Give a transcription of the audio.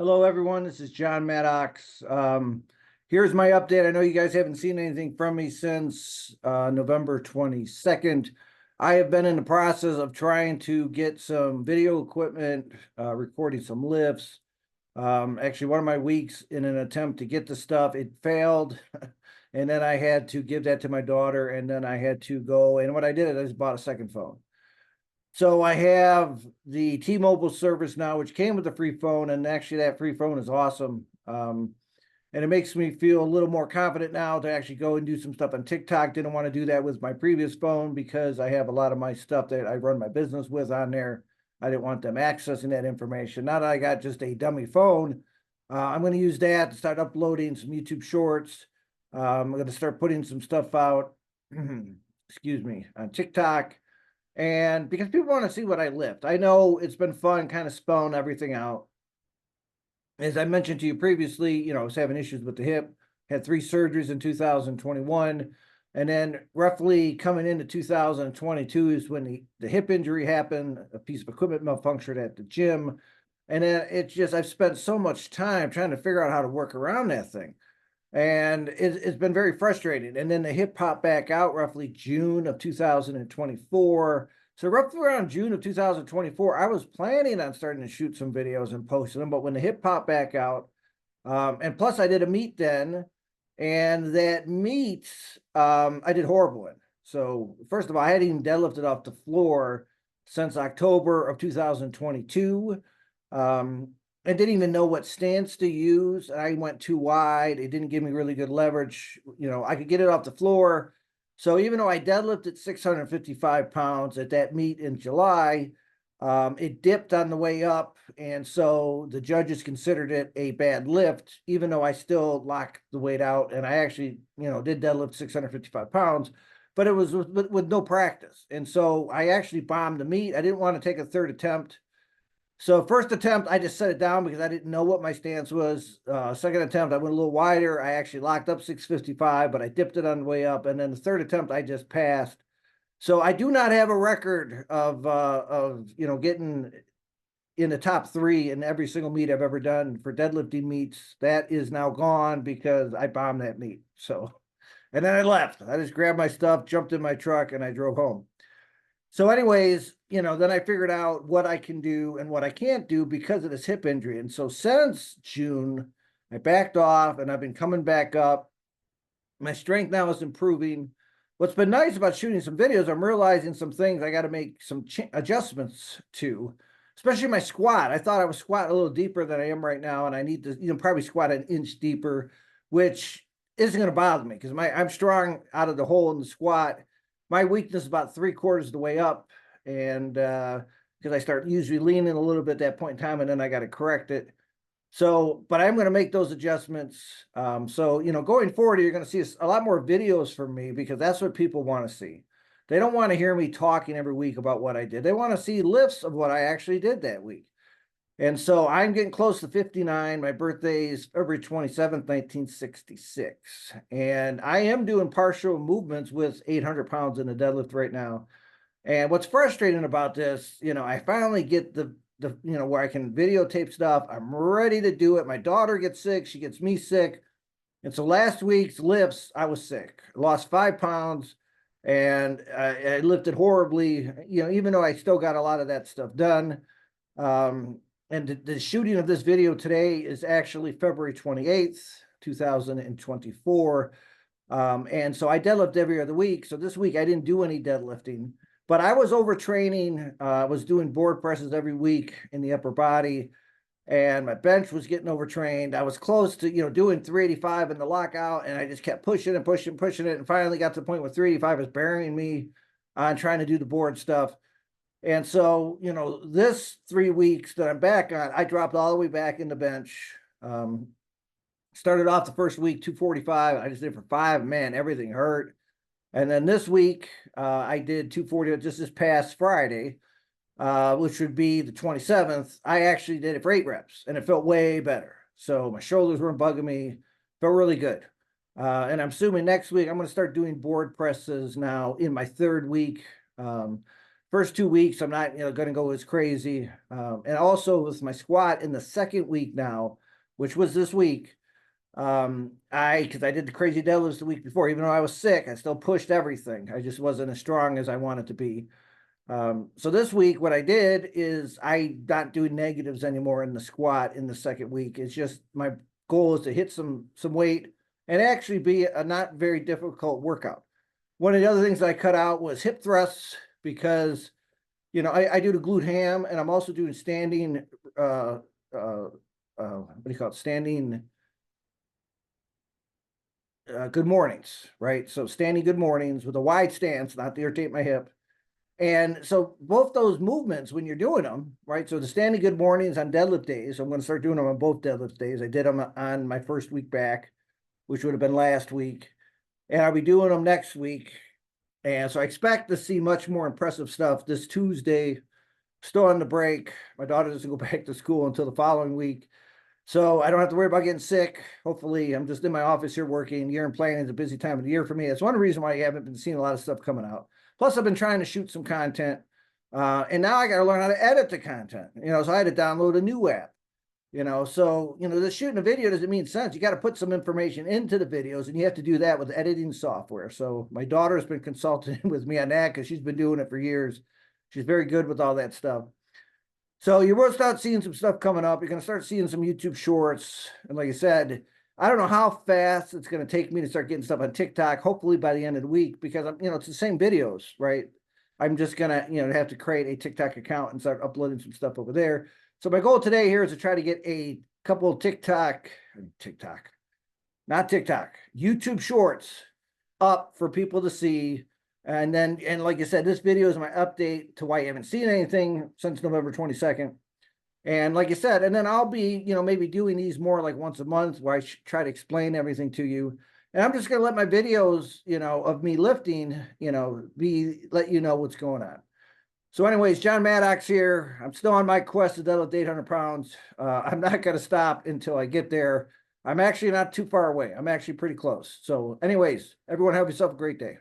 Hello, everyone. This is John Maddox. Here's my update. I know you guys haven't seen anything from me since November 22nd. I have been in the process of trying to get some video equipment, recording some lifts. Actually, one of my weeks in an attempt to get the stuff, it failed. And then I had to give that to my daughter, and then I had to go. And what I did is I just bought a second phone. So I have the T-Mobile service now, which came with the free phone, and actually that free phone is awesome. And it makes me feel a little more confident now to actually go and do some stuff on TikTok. Didn't want to do that with my previous phone because I have a lot of my stuff that I run my business with on there. I didn't want them accessing that information. Now that I got just a dummy phone, I'm going to use that to start uploading some YouTube shorts. I'm going to start putting some stuff out, excuse me, on TikTok. And because people want to see what I lift, I know it's been fun kind of spelling everything out. As I mentioned to you previously, I was having issues with the hip, had 3 surgeries in 2021. And then roughly coming into 2022 is when the hip injury happened, a piece of equipment malfunctioned at the gym. And then I've spent so much time trying to figure out how to work around that thing. And it's been very frustrating. And then the hip popped back out roughly June of 2024. So roughly around June of 2024, I was planning on starting to shoot some videos and posting them. But when the hip popped back out, and plus I did a meet then, and that meet I did horrible in. So first of all, I hadn't even deadlifted off the floor since October of 2022. I didn't even know what stance to use. I went too wide. It didn't give me really good leverage. I could get it off the floor. So even though I deadlifted 655 pounds at that meet in July, it dipped on the way up. And so the judges considered it a bad lift, even though I still locked the weight out. And I actually, did deadlift 655 pounds, but it was with no practice. And so I actually bombed the meet. I didn't want to take a third attempt. So first attempt, I just set it down because I didn't know what my stance was. Second attempt, I went a little wider. I actually locked up 655, but I dipped it on the way up. And then the third attempt, I just passed. So I do not have a record of getting in the top 3 in every single meet I've ever done for deadlifting meets. That is now gone because I bombed that meet. So, and then I left. I just grabbed my stuff, jumped in my truck, and I drove home. So anyways, then I figured out what I can do and what I can't do because of this hip injury. And so since June, I backed off and I've been coming back up. My strength now is improving. What's been nice about shooting some videos, I'm realizing some things I got to make some adjustments to, especially my squat. I thought I was squatting a little deeper than I am right now, and I need to, probably squat an inch deeper, which isn't going to bother me because I'm strong out of the hole in the squat. My weakness is about 3/4 of the way up, and because I start usually leaning a little bit at that point in time, and then I got to correct it. So, but I'm going to make those adjustments. So, going forward, you're going to see a lot more videos from me because that's what people want to see. They don't want to hear me talking every week about what I did. They want to see lifts of what I actually did that week. And so I'm getting close to 59. My birthday is February 27th, 1966. And I am doing partial movements with 800 pounds in the deadlift right now. And what's frustrating about this, I finally get the where I can videotape stuff. I'm ready to do it. My daughter gets sick. She gets me sick. And so last week's lifts, I was sick. I lost 5 pounds and I lifted horribly, even though I still got a lot of that stuff done. And the shooting of this video today is actually February 28th, 2024. And so I deadlift every other week. So this week I didn't do any deadlifting, but I was overtraining. I was doing board presses every week in the upper body, and my bench was getting overtrained. I was close to, doing 385 in the lockout, and I just kept pushing and pushing it, and finally got to the point where 385 was burying me on trying to do the board stuff. And so, this 3 weeks that I'm back on, I dropped all the way back in the bench. Started off the first week, 245. I just did for 5. Man, everything hurt. And then this week, I did 240 just this past Friday, which would be the 27th. I actually did it for 8 reps, and it felt way better. So my shoulders weren't bugging me. Felt really good. And I'm assuming next week, I'm going to start doing board presses now in my 3rd week. first 2 weeks, I'm not, going to go as crazy. And also with my squat in the second week now, which was this week, because I did the crazy deadlifts the week before, even though I was sick, I still pushed everything. I just wasn't as strong as I wanted to be. So this week, what I did is I'm not doing negatives anymore in the squat in the second week. It's just my goal is to hit some weight and actually be a not very difficult workout. One of the other things that I cut out was hip thrusts because, I do the glute ham, and I'm also doing standing, what do you call it? Standing good mornings, right? So standing good mornings with a wide stance, not to irritate my hip. And so both those movements, when you're doing them, right? So the standing good mornings on deadlift days, I'm going to start doing them on both deadlift days. I did them on my first week back, which would have been last week. And I'll be doing them next week. And so I expect to see much more impressive stuff this Tuesday. Still on the break. My daughter doesn't go back to school until the following week. So I don't have to worry about getting sick. Hopefully, I'm just in my office here working. Year-end planning is a busy time of the year for me. That's one reason why you haven't been seeing a lot of stuff coming out. Plus, I've been trying to shoot some content. And now I got to learn how to edit the content. So I had to download a new app. So the shooting a video doesn't mean sense. You got to put some information into the videos, and you have to do that with editing software. So my daughter has been consulting with me on that because she's been doing it for years. She's very good with all that stuff. So you will start seeing some stuff coming up. You're going to start seeing some YouTube shorts. And like I said, I don't know how fast it's going to take me to start getting stuff on TikTok, hopefully by the end of the week, because it's the same videos, right? I'm just going to, have to create a TikTok account and start uploading some stuff over there. So my goal today here is to try to get a couple of YouTube shorts up for people to see. And like I said, this video is my update to why you haven't seen anything since November 22nd. And like I said, and then I'll be, maybe doing these more like once a month where I try to explain everything to you. And I'm just going to let my videos, of me lifting, let you know what's going on. So anyways, John Maddox here. I'm still on my quest to deadlift 800 pounds. I'm not going to stop until I get there. I'm actually not too far away. I'm actually pretty close. So anyways, everyone have yourself a great day.